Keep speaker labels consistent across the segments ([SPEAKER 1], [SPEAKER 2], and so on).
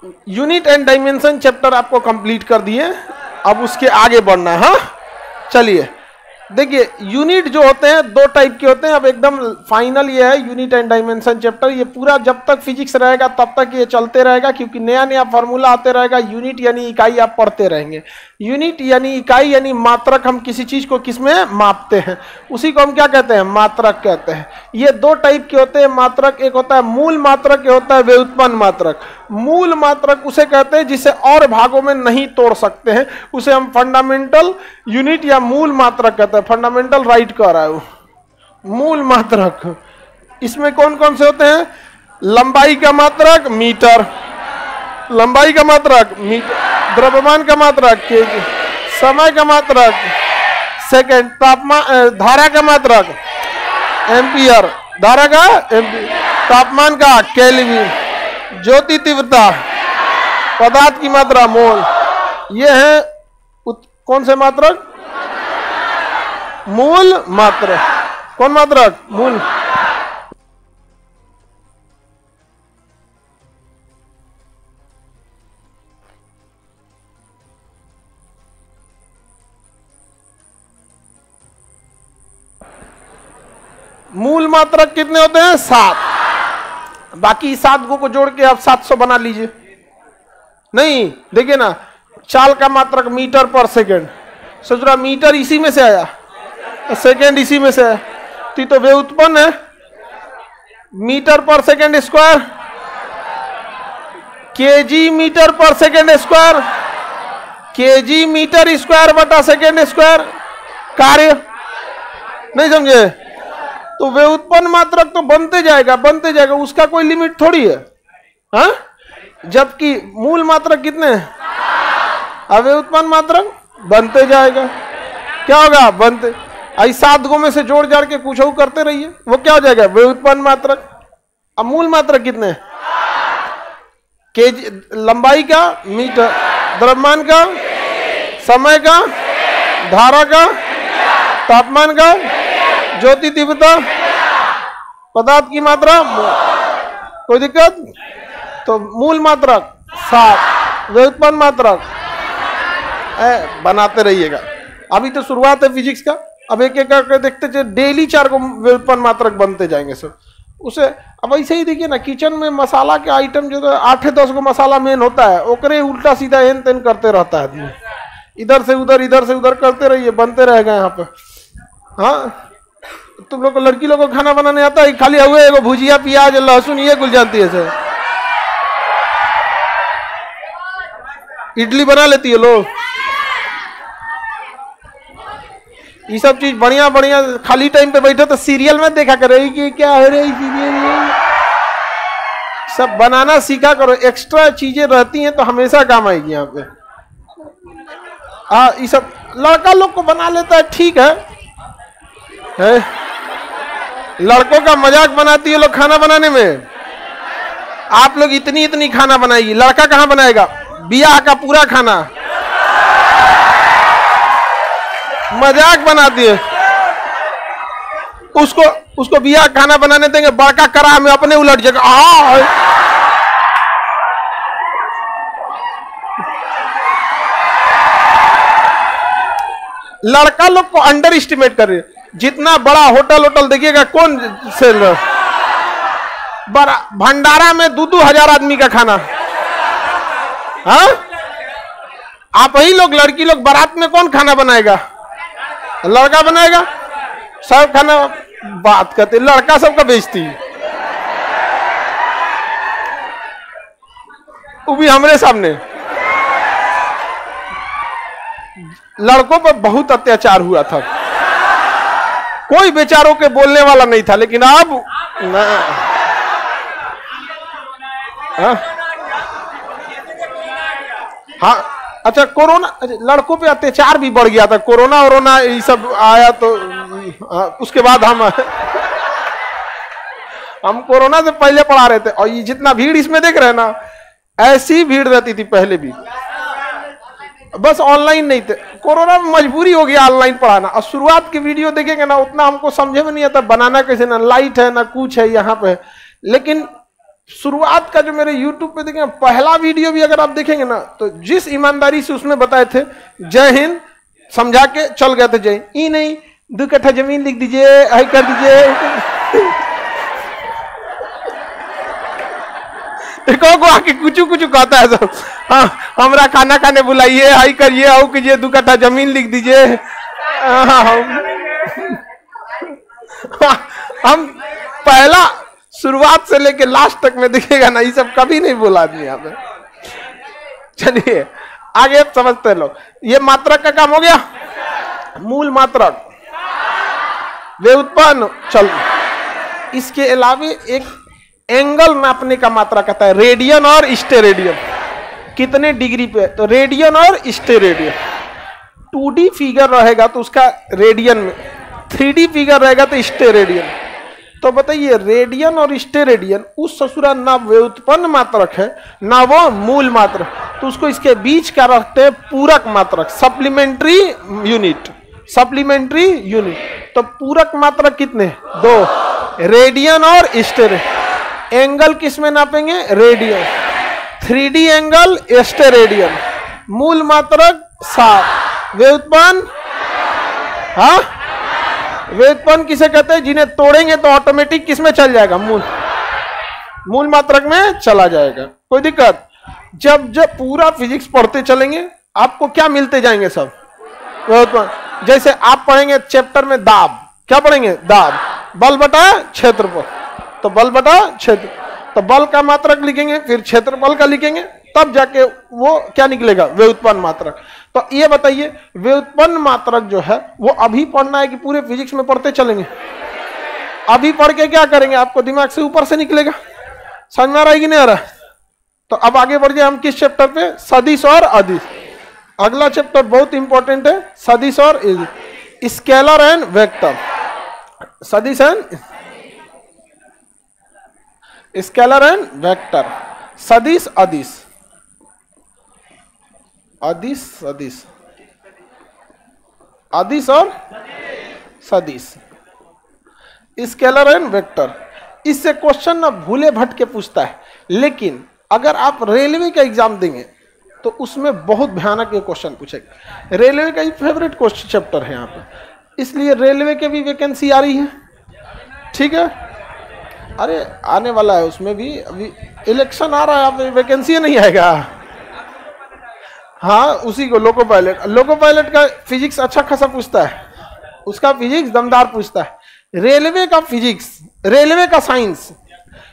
[SPEAKER 1] Unit and dimension chapter आपको complete कर दिए, अब उसके आगे बढ़ना है। हाँ चलिए देखिए, यूनिट जो होते हैं दो टाइप के होते हैं। अब एकदम फाइनल ये है यूनिट एंड डायमेंशन चैप्टर, ये पूरा जब तक फिजिक्स रहेगा तब तक ये चलते रहेगा, क्योंकि नया नया फार्मूला आते रहेगा। यूनिट यानी इकाई आप पढ़ते रहेंगे। यूनिट यानी इकाई यानी मात्रक, हम किसी चीज को किसमें मापते हैं उसी को हम क्या कहते हैं, मात्रक कहते हैं। ये दो टाइप के होते हैं मात्रक, एक होता है मूल मात्रक, एक होता है व्युत्पन्न मात्रक। मूल मात्रक उसे कहते हैं जिसे और भागों में नहीं तोड़ सकते हैं, उसे हम फंडामेंटल यूनिट या मूल मात्रक कहते हैं। फंडामेंटल राइट कह रहा है वो। मूल मात्रक इसमें कौन कौन से होते हैं, लंबाई का मात्रक मीटर, लंबाई का मात्रक मीटर, द्रव्यमान का मात्रक केजी, समय का मात्रक सेकंड, तापमान धारा का मात्रक एम्पियर, धारा का एम्पियर, तापमान का केल्विन, ज्योति तीव्रता, पदार्थ की मात्रा मोल। ये है कौन से मात्रक, मूल मात्रक। कौन मात्रक, मूल। मूल मात्रक कितने होते हैं, 7। बाकी 7 को जोड़ के आप 700 बना लीजिए। नहीं देखिए ना, चाल का मात्रक मीटर पर सेकंड, सोच रहा मीटर इसी में से आया, सेकंड इसी में से है, तो व्युत्पन्न है। Metre per second square, KG metre per second square, KG metre square बटा सेकंड स्क्वायर, कार्य। नहीं समझे, तो व्युत्पन्न मात्रक तो बनते जाएगा बनते जाएगा, उसका कोई लिमिट थोड़ी है। हाँ, जबकि मूल मात्रक कितने हैं, अव्युत्पन्न मात्रक बनते जाएगा। क्या होगा, बनते। आई 7 गो में से जोड़ जाड़ के कुछ और करते रहिए, वो क्या हो जाएगा, व्युत्पन्न मात्रक। अब मूल मात्रक कितने हैं, केजी, लंबाई का मीटर, द्रव्यमान का, समय का, धारा का, तापमान का, ज्योति तीव्रता, पदार्थ की मात्रा। कोई दिक्कत, तो मूल मात्रक 7, व्युत्पन्न मात्रक बनाते रहिएगा। अभी तो शुरुआत है फिजिक्स का, अब एक एक करके देखते चलिए, डेली 4 को व्युत्पन्न मात्रक बनते जाएंगे सब उसे। अब ऐसे ही देखिए ना, किचन में मसाला के आइटम जो 8-10 को मसाला मेन होता है, ओकरे उल्टा सीधा एन तेन करते रहता है आदमी, इधर से उधर करते रहिए, बनते रहेगा यहाँ पे। हाँ, तुम लोग को, लड़की लोग को खाना बनाने आता है, खाली हुए एगो भुजिया प्याज लहसुन ये कुल जानती है सर। इडली बना लेती है लोग, ये सब चीज बढ़िया बढ़िया। खाली टाइम पे बैठे तो सीरियल में देखा करे कि क्या हो रही सीरियल, सब बनाना सीखा करो। एक्स्ट्रा चीजें रहती हैं तो हमेशा काम आएगी यहाँ पे। ये सब लड़का लोग को बना लेता है, ठीक है? लड़कों का मजाक बनाती है लोग खाना बनाने में। आप लोग इतनी इतनी खाना बनाएगी, लड़का कहाँ बनाएगा, बियाह का पूरा खाना मजाक बनाती है। उसको बियाह खाना बनाने देंगे, बड़का कड़ा में अपने उलट जाएगा। लड़का लोग को अंडर एस्टिमेट कर रहे, जितना बड़ा होटल देखिएगा, कौन से भंडारा में 2-2 हजार आदमी का खाना। हाँ, आप ही लोग, लड़की लोग बारात में कौन खाना बनाएगा, लड़का बनाएगा। सब खाना बात करते, लड़का सबका बेचती, वो भी हमारे सामने। लड़कों पर बहुत अत्याचार हुआ था, कोई बेचारों के बोलने वाला नहीं था, लेकिन अब ना। हाँ, अच्छा, कोरोना, लड़कों पे अत्याचार भी बढ़ गया था, कोरोना ये सब आया तो उसके बाद हम कोरोना से पहले पढ़ा रहे थे, और ये जितना भीड़ इसमें देख रहे हैं ना, ऐसी भीड़ रहती थी पहले भी, बस ऑनलाइन नहीं थे। कोरोना में मजबूरी हो गया ऑनलाइन पढ़ाना। और शुरुआत की वीडियो देखेंगे ना, उतना हमको समझे में नहीं आता बनाना कैसे, ना लाइट है ना कुछ है यहाँ पे, लेकिन शुरुआत का जो मेरे YouTube पे देखेंगे पहला वीडियो भी अगर आप देखेंगे ना, तो जिस ईमानदारी से उसमें बताए थे जय हिंद समझा के चल गए थे, जय ही नहीं 2 कट्ठा जमीन लिख दीजिए, हाई कर दीजिए, को आके कुछ कहता है सब, हाँ हमरा खाना खाने बुलाइए, हाई करिए, आओ कीजिए, 2 कट्ठा जमीन लिख दीजिए। हम पहला शुरुआत से लेके लास्ट तक में दिखेगा ना, ये सब कभी नहीं बोला आदमी यहाँ पे। चलिए आगे समझते हैं लोग। ये मात्रक का काम हो गया, मूल मात्रक, व्युत्पन्न। चल इसके अलावा एक एंगल नापने का मात्रक आता है, रेडियन और स्टेरेडियन, कितने डिग्री पे, तो रेडियन और स्टेरेडियन। 2D फिगर रहेगा तो उसका रेडियन में, 3D फिगर रहेगा तो स्टेरेडियन। तो बताइए रेडियन और स्टेरेडियन उस ससुरा ना व्युत्पन्न मात्रक है ना वो मूल मात्रक, तो उसको इसके बीच का रखते हैं पूरक मात्रक, सप्लीमेंट्री यूनिट, सप्लीमेंट्री यूनिट। तो पूरक मात्रक कितने, 2, रेडियन और स्टेरेडियन। एंगल किस में नापेंगे, रेडियन, 3D एंगल स्टेरेडियन, मूल मात्रक 7, व्युत्पन्न, हाँ व्युत्पन्न किसे कहते हैं, जिन्हें तोड़ेंगे तो ऑटोमेटिक किस में चल जाएगा, मूल मात्रक में चला जाएगा। कोई दिक्कत, जब पूरा फिजिक्स पढ़ते चलेंगे आपको क्या मिलते जाएंगे, सब व्युत्पन्न। जैसे आप पढ़ेंगे चैप्टर में दाब, क्या पढ़ेंगे, दाब, बल बटा क्षेत्रफल, तो बल बटा क्षेत्र, तो बल का मात्रक लिखेंगे, फिर क्षेत्रफल का लिखेंगे, तब जाके वो क्या निकलेगा, व्युत्पन्न मात्रक। तो ये बताइए व्युत्पन्न मात्रक जो है वो अभी पढ़ना है कि पूरे फिजिक्स में पढ़ते चलेंगे, अभी पढ़ के क्या करेंगे, आपको दिमाग से ऊपर से निकलेगा, समझ में आ रहा है कि नहीं आ रहा। तो अब आगे बढ़ जाए हम किस चैप्टर पे, सदिश और अदिश। अगला चैप्टर बहुत इंपॉर्टेंट है, सदिश और स्केलर एंड वेक्टर, सदिश एंड स्केलर एंड वेक्टर, सदिश अदिश, अदिश सदिश, अदिश और सदिश, स्केलर एंड वेक्टर। इससे क्वेश्चन ना भूले भटके पूछता है, लेकिन अगर आप रेलवे का एग्जाम देंगे तो उसमें बहुत भयानक ये क्वेश्चन पूछेगा। रेलवे का ही फेवरेट क्वेश्चन चैप्टर है यहाँ पे, इसलिए रेलवे के भी वैकेंसी आ रही है, ठीक है। अरे आने वाला है, उसमें भी अभी इलेक्शन आ रहा है, अब वैकेंसी नहीं आएगा। हाँ उसी को लोको पायलट, लोको पायलट का फिजिक्स अच्छा खासा पूछता है, उसका फिजिक्स दमदार पूछता है। रेलवे का फिजिक्स, रेलवे का साइंस,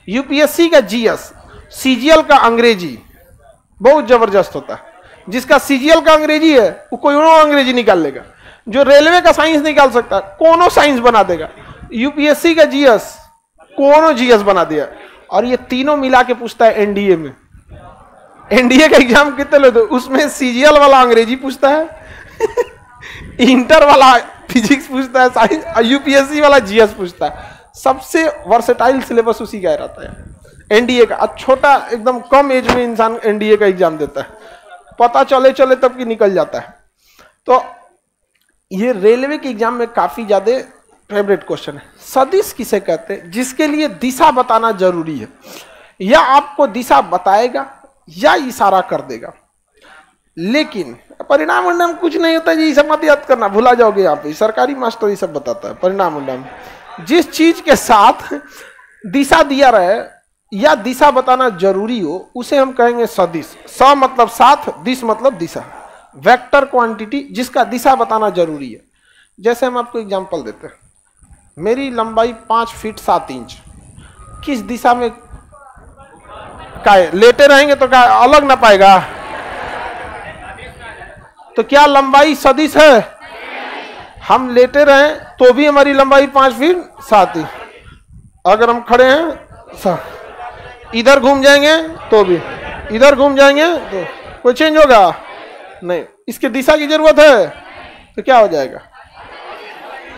[SPEAKER 1] यूपीएससी का जीएस, सीजीएल का अंग्रेजी बहुत जबरदस्त होता है। जिसका सीजीएल का अंग्रेजी है वो कोई और अंग्रेजी निकाल लेगा, जो रेलवे का साइंस निकाल सकता है कोनो साइंस बना देगा। यूपीएससी का जीएस कोनो जीएस बना दिया, और ये तीनों मिला के पूछता है एनडीए में। एनडीए का एग्जाम कितने लेते, उसमें सीजीएल वाला अंग्रेजी पूछता है इंटर वाला फिजिक्स पूछता है, साइंस, यूपीएससी वाला जीएस पूछता है। सबसे वर्सेटाइल सिलेबस उसी का रहता है एनडीए का। छोटा एकदम कम एज में इंसान एनडीए का एग्जाम देता है, पता चले चले तब कि निकल जाता है। तो ये रेलवे के एग्जाम में काफी ज्यादा फेवरेट क्वेश्चन है। सदिश किसे कहते हैं, जिसके लिए दिशा बताना जरूरी है, या आपको दिशा बताएगा या इशारा कर देगा, लेकिन परिणाम उन्नाम कुछ नहीं होता जी, सब मत याद करना, भुला जाओगे। यहाँ पे सरकारी मास्टर ये सब बताता है। परिणाम उन्नाम जिस चीज के साथ दिशा दिया रहे या दिशा बताना जरूरी हो उसे हम कहेंगे सदिश। स मतलब साथ, दिश मतलब दिशा, वेक्टर क्वांटिटी जिसका दिशा बताना जरूरी है। जैसे हम आपको एग्जांपल देते हैं, मेरी लंबाई 5 फीट 7 इंच, किस दिशा में का लेटे रहेंगे तो क्या अलग ना पाएगा, तो क्या लंबाई सदिश है? हम लेटे रहे तो भी हमारी लंबाई 5 फीट 7 इंच, अगर हम खड़े हैं इधर घूम जाएंगे तो भी, इधर घूम जाएंगे तो कोई चेंज होगा नहीं। इसके दिशा की जरूरत है तो क्या हो जाएगा,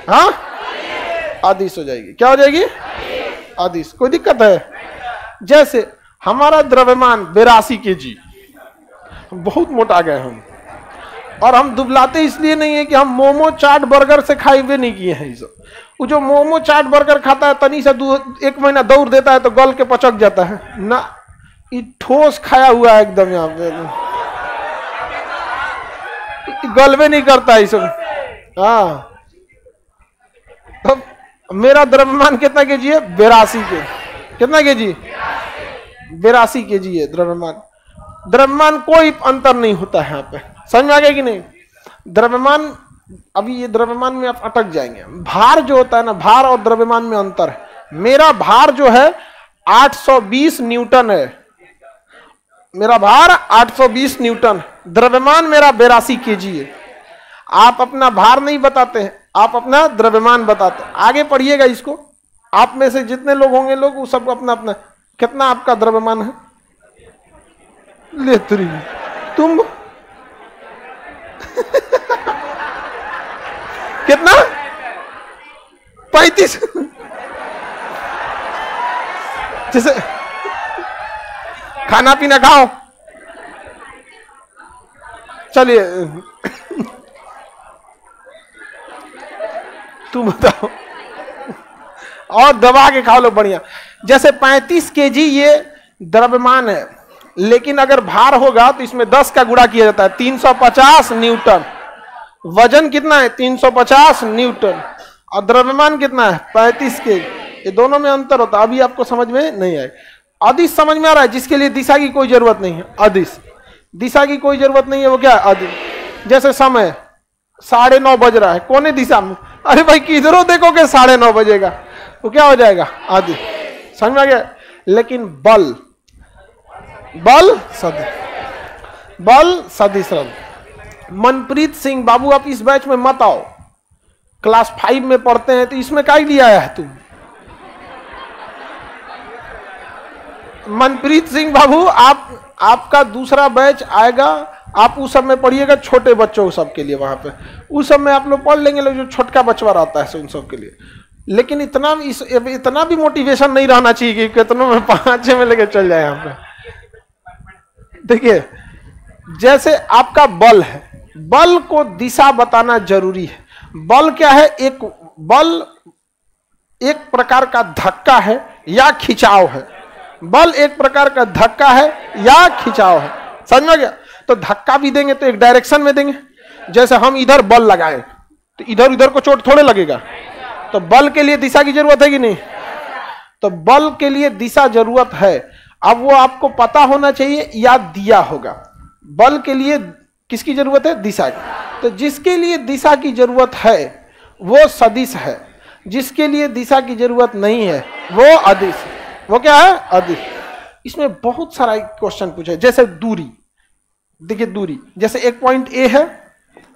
[SPEAKER 1] हाँ आदिश हो जाएगी। क्या हो जाएगी, आदिश। कोई दिक्कत है? जैसे हमारा द्रव्यमान 82 kg, बहुत मोटा गए हम, और हम दुबलाते इसलिए नहीं है कि हम मोमो चाट बर्गर से खाए हुए नहीं किए हैं ये सब। वो जो मोमो चाट बर्गर खाता है तनी से 1 महीना दौड़ देता है तो गल के पचक जाता है ना, ये ठोस खाया हुआ है एकदम, यहाँ पे गलबे नहीं करता है सब। हाँ, तो मेरा द्रव्यमान कितना केजी है? 82 के। कितना केजी? 82 केजी है द्रव्यमान। द्रव्यमान कोई अंतर नहीं होता है यहाँ पे, समझ में आ गया कि नहीं? द्रव्यमान, अभी ये द्रव्यमान में आप अटक जाएंगे। भार जो होता है ना, भार और द्रव्यमान में अंतर है। मेरा भार जो है 820 न्यूटन है, मेरा भार 820 न्यूटन, द्रव्यमान मेरा 82 केजी है। आप अपना भार नहीं बताते हैं, आप अपना द्रव्यमान बताते हैं। आगे पढ़िएगा इसको, आप में से जितने लोग होंगे लोग वो सब अपना अपना, कितना आपका द्रव्यमान है? ले तुम कितना? 35। जैसे खाना पीना खाओ, चलिए तुम बताओ, और दबा के खा लो बढ़िया। जैसे 35 केजी ये द्रव्यमान है, लेकिन अगर भार होगा तो इसमें 10 का गुणा किया जाता है, 350 न्यूटन। वजन कितना है? 350 न्यूटन। और द्रव्यमान कितना है? 35 केजी। ये दोनों में अंतर होता है। अभी आपको समझ में नहीं आएगा। अदिश समझ में आ रहा है? जिसके लिए दिशा की कोई जरूरत नहीं है, अदिश। दिशा की कोई जरूरत नहीं है, वो क्या है? अदिश। जैसे समय 9:30 बज रहा है, कौन दिशा में? अरे भाई किधरों देखोगे 9:30 बजेगा, वो क्या हो जाएगा? अदिश। समझ में आ गया? लेकिन बल, बल सदिश, बल सदिश। मनप्रीत सिंह बाबू, आप इस बैच में मत आओ, क्लास 5 में पढ़ते हैं, तो इसमें क्या लिया है तुम? मनप्रीत सिंह बाबू, आपका दूसरा बैच आएगा, आप उस सब में पढ़िएगा, छोटे बच्चों सब के लिए। वहां पे उस सब में आप लोग पढ़ लेंगे, लोग जो छोटका बचवा रहता है उन सब के लिए। लेकिन इतना भी मोटिवेशन नहीं रहना चाहिए कि कितनों में 5-6 में लेके चल जाए। यहाँ पे देखिए, जैसे आपका बल है, बल को दिशा बताना जरूरी है। बल क्या है? बल एक प्रकार का धक्का है या खिंचाव है। बल एक प्रकार का धक्का है या खिंचाव है, समझ में गया? तो धक्का भी देंगे तो एक डायरेक्शन में देंगे। जैसे हम इधर बल लगाए तो इधर उधर को चोट थोड़े लगेगा। तो बल के लिए दिशा की जरूरत है कि नहीं? तो बल के लिए दिशा जरूरत है। अब वो आपको पता होना चाहिए या दिया होगा। बल के लिए किसकी जरूरत है? दिशा की। तो जिसके लिए दिशा की जरूरत है वो सदिश है, जिसके लिए दिशा की जरूरत नहीं है वो अदिश। वो क्या है? अदिश। इसमें बहुत सारा क्वेश्चन पूछा है। जैसे दूरी, देखिए दूरी, जैसे एक पॉइंट ए है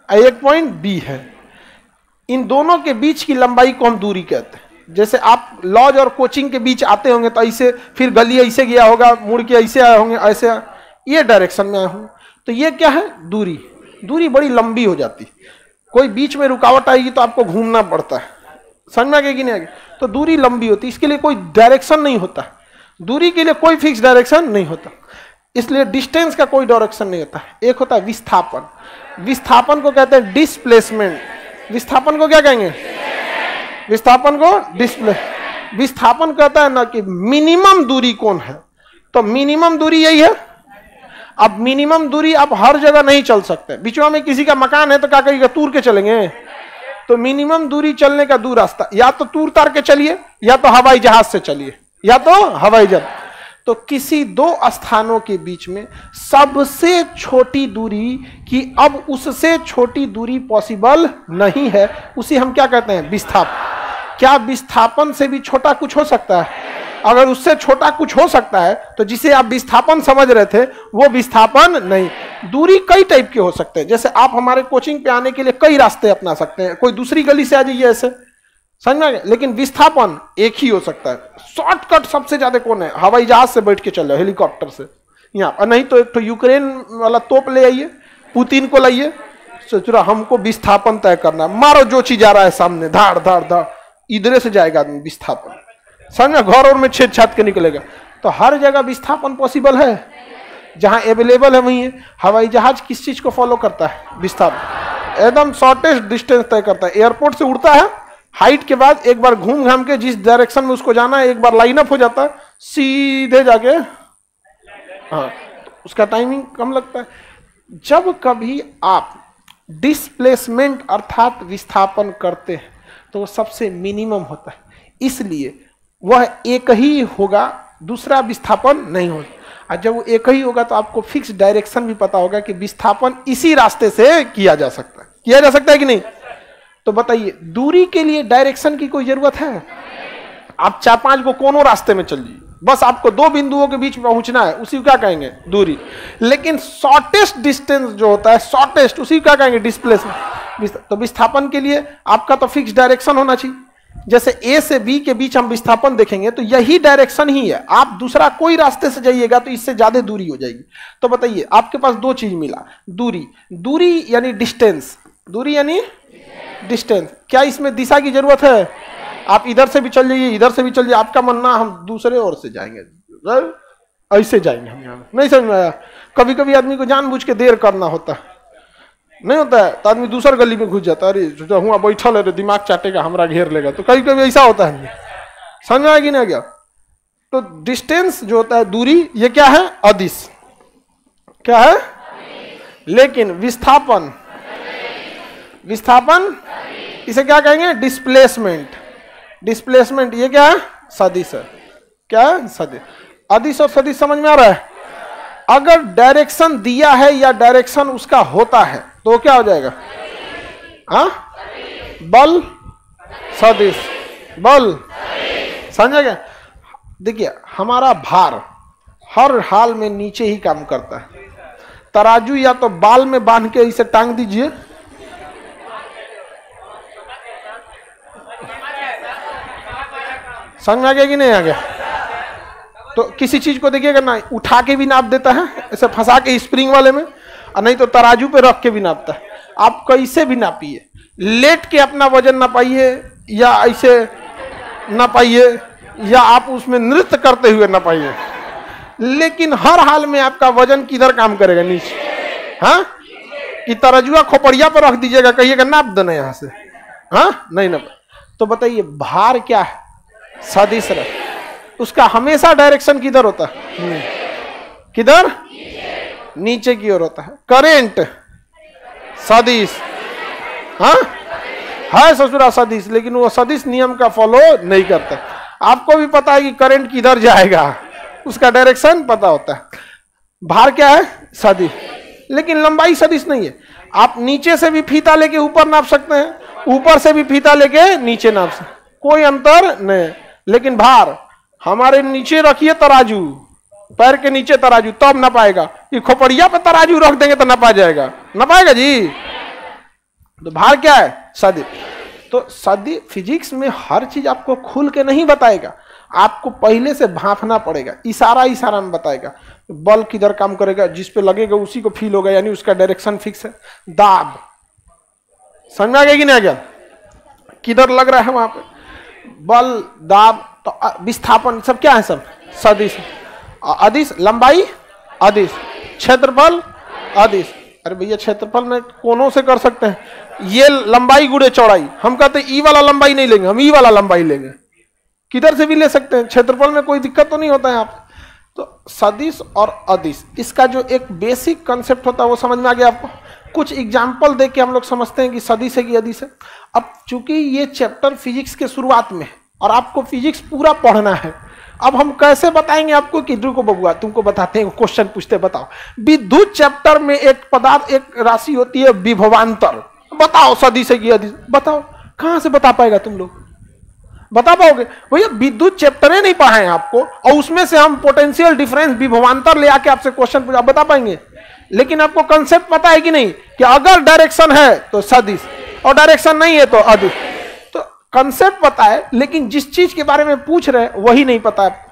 [SPEAKER 1] और एक पॉइंट बी है, इन दोनों के बीच की लंबाई को हम दूरी कहते हैं। जैसे आप लॉज और कोचिंग के बीच आते होंगे तो ऐसे, फिर गली ऐसे गया होगा, मुड़ के ऐसे आए होंगे, ऐसे ये डायरेक्शन में आए होंगे, तो ये क्या है? दूरी। दूरी बड़ी लंबी हो जाती, कोई बीच में रुकावट आएगी तो आपको घूमना पड़ता है, समझ में आ गया कि नहीं आ गया? तो दूरी लंबी होती है, इसके लिए कोई डायरेक्शन नहीं होता, दूरी के लिए कोई फिक्स डायरेक्शन नहीं होता, इसलिए डिस्टेंस का कोई डायरेक्शन नहीं होता। एक होता है विस्थापन, विस्थापन को कहते हैं डिस्प्लेसमेंट। विस्थापन को क्या कहेंगे? विस्थापन को डिस्प्ले। विस्थापन कहता है ना कि मिनिमम दूरी कौन है, तो मिनिमम दूरी यही है। अब मिनिमम दूरी आप हर जगह नहीं चल सकते, बीचवा में किसी का मकान है तो क्या करिएगा? तूर के चलेंगे? तो मिनिमम दूरी चलने का दूर रास्ता, या तो तूर तार के चलिए, या तो हवाई जहाज से चलिए, या तो हवाई जहाज। तो किसी दो स्थानों के बीच में सबसे छोटी दूरी की अब उससे छोटी दूरी पॉसिबल नहीं है, उसे हम क्या कहते हैं? विस्थापन। क्या विस्थापन से भी छोटा कुछ हो सकता है? अगर उससे छोटा कुछ हो सकता है तो जिसे आप विस्थापन समझ रहे थे वो विस्थापन नहीं। दूरी कई टाइप के हो सकते हैं, जैसे आप हमारे कोचिंग पे आने के लिए कई रास्ते अपना सकते हैं, कोई दूसरी गली से आ जाइए ऐसे, समझ में आ गया? लेकिन विस्थापन एक ही हो सकता है। शॉर्टकट सबसे ज्यादा कौन है? हवाई जहाज से बैठ के चलो, हेलीकॉप्टर से यहाँ, नहीं तो एक तो यूक्रेन वाला तोप ले आइए, पुतिन को लाइए, सोच रहा हमको विस्थापन तय करना, मारो जो चीज आ रहा है सामने, धाड़ धाड़ धाड़, इधरे से जाएगा आदमी विस्थापन, समझ में? घर और में छेद छाद के निकलेगा। तो हर जगह विस्थापन पॉसिबल है? जहां अवेलेबल है वहीं है। हवाई जहाज किस चीज को फॉलो करता है? विस्थापन। एकदम शॉर्टेस्ट डिस्टेंस तय करता है। एयरपोर्ट से उड़ता है, हाइट के बाद एक बार घूम घाम के जिस डायरेक्शन में उसको जाना है एक बार लाइन अप हो जाता है, सीधे जाके, हाँ, उसका टाइमिंग कम लगता है। जब कभी आप डिस्प्लेसमेंट अर्थात विस्थापन करते हैं तो वो सबसे मिनिमम होता है, इसलिए वह एक ही होगा, दूसरा विस्थापन नहीं होगा। और जब वो एक ही होगा तो आपको फिक्स डायरेक्शन भी पता होगा कि विस्थापन इसी रास्ते से किया जा सकता है। किया जा सकता है कि नहीं? तो बताइए, दूरी के लिए डायरेक्शन की कोई जरूरत है? आप 4-5 को कोनो रास्ते में चलिए, बस आपको 2 बिंदुओं के बीच में पहुंचना है, उसी को क्या कहेंगे? दूरी। लेकिन शॉर्टेस्ट डिस्टेंस जो होता है, शॉर्टेस्ट, उसी को क्या कहेंगे? डिस्प्लेसमेंट। तो विस्थापन के लिए आपका तो फिक्स डायरेक्शन होना चाहिए। जैसे ए से बी के बीच हम विस्थापन देखेंगे तो यही डायरेक्शन ही है, आप दूसरा कोई रास्ते से जाइएगा तो इससे ज्यादा दूरी हो जाएगी। तो बताइए, आपके पास 2 चीज मिला, दूरी, दूरी यानी डिस्टेंस, दूरी यानी डिस्टेंस। क्या इसमें दिशा की जरूरत है? आप इधर से भी चल जाइए, इधर से भी चल जाइए, आपका मानना हम दूसरे ओर से जाएंगे, ऐसे जाएंगे हम, यहाँ नहीं समझ में आया? कभी कभी आदमी को जानबूझ के देर करना होता है, नहीं होता है तो आदमी दूसर गली में घुस जाता है, अरे हुआ बैठल है, दिमाग चाटेगा, हमारा घेर लेगा। तो कभी कभी ऐसा होता है, समझ में आएगी ना क्या? तो डिस्टेंस जो होता है, दूरी, ये क्या है? अदिश। क्या है? लेकिन विस्थापन, विस्थापन इसे क्या कहेंगे? डिस्प्लेसमेंट। डिस्प्लेसमेंट ये क्या है? सदिश है। क्या है? सदिश। अदिश और सदिश समझ में आ रहा है? अगर डायरेक्शन दिया है या डायरेक्शन उसका होता है तो क्या हो जाएगा? हाँ, बल सदिश, बल, समझेगा? देखिए, हमारा भार हर हाल में नीचे ही काम करता है। तराजू या तो बाल में बांध के इसे टांग दीजिए, समझ में आ गया कि नहीं आ गया? तो किसी चीज को देखिएगा ना, उठा के भी नाप देता है, ऐसे फंसा के स्प्रिंग वाले में, और नहीं तो तराजू पे रख के भी नापता है। आप कैसे भी नापिए, लेट के अपना वजन नापाइए, या ऐसे नापाइए, या आप उसमें नृत्य करते हुए नापाइए, लेकिन हर हाल में आपका वजन किधर काम करेगा? नीचे। हाँ, कि तराजुआ खोपड़िया पर रख दीजिएगा, कहिएगा नाप देना यहाँ से, हाँ, नहीं नाप। तो बताइए, भार क्या है? सदिश है। उसका हमेशा डायरेक्शन किधर होता है? किधर? नीचे की ओर होता है। करेंट सदिश, हाँ है ससुरा सदिश, लेकिन वो सदिश नियम का फॉलो नहीं करता। आपको भी पता है कि करंट किधर जाएगा, उसका डायरेक्शन पता होता है। भार क्या है? सदिश, लेकिन लंबाई सदिश नहीं है। आप नीचे से भी फीता लेके ऊपर नाप सकते हैं, ऊपर से भी फीता लेके नीचे नाप सकते, कोई अंतर नहीं। लेकिन भार हमारे नीचे रखिए तराजू, पैर के नीचे तराजू, तब ना पाएगा। कि खोपड़िया पे तराजू रख देंगे तो ना पा जाएगा, ना पाएगा जी। तो भार क्या है? सदिश। तो सदिश, फिजिक्स में हर चीज आपको खुल के नहीं बताएगा, आपको पहले से भांपना पड़ेगा, इशारा इशारा में बताएगा। बल किधर काम करेगा, जिस पे लगेगा उसी को फील होगा, यानी उसका डायरेक्शन फिक्स है। दाब, समझ में आ गया कि नहीं आ गया? किधर लग रहा है वहां पे बल, दाब। तो विस्थापन सब क्या है? सब सदिश। अदिश, लंबाई अदिश, क्षेत्रफल अदिश। अरे भैया, क्षेत्रफल में कोनों से कर सकते हैं, ये लंबाई गुणे चौड़ाई। हम कहते हैं ई वाला लंबाई नहीं लेंगे, हम ई वाला लंबाई लेंगे, किधर से भी ले सकते हैं, क्षेत्रफल में कोई दिक्कत तो नहीं होता है आप। तो सदिश और अदिश, इसका जो एक बेसिक कंसेप्ट होता है वो समझ में आ गया आपको। कुछ एग्जाम्पल देख के हम लोग समझते हैं कि सदिश है कि अदिश है। अब चूंकि ये चैप्टर फिजिक्स के शुरुआत में है और आपको फिजिक्स पूरा पढ़ना है, अब हम कैसे बताएंगे आपको कि रुको बबुआ तुमको बताते हैं, क्वेश्चन पूछते, बताओ विद्युत चैप्टर में एक पदार्थ, एक राशि होती है विभवांतर, बताओ सदिश है कि अदिश, बताओ। कहां से बता पाएगा तुम लोग? बता पाओगे? भैया विद्युत चैप्टर नहीं पढ़ा है आपको, और उसमें से हम पोटेंशियल डिफरेंस विभवांतर ले आके आपसे क्वेश्चन पूछा, बता पाएंगे? लेकिन आपको कंसेप्ट पता है कि नहीं, कि अगर डायरेक्शन है तो सदिश और डायरेक्शन नहीं है तो अदिश। तो कंसेप्ट पता है, लेकिन जिस चीज के बारे में पूछ रहे हैं वही नहीं पता है।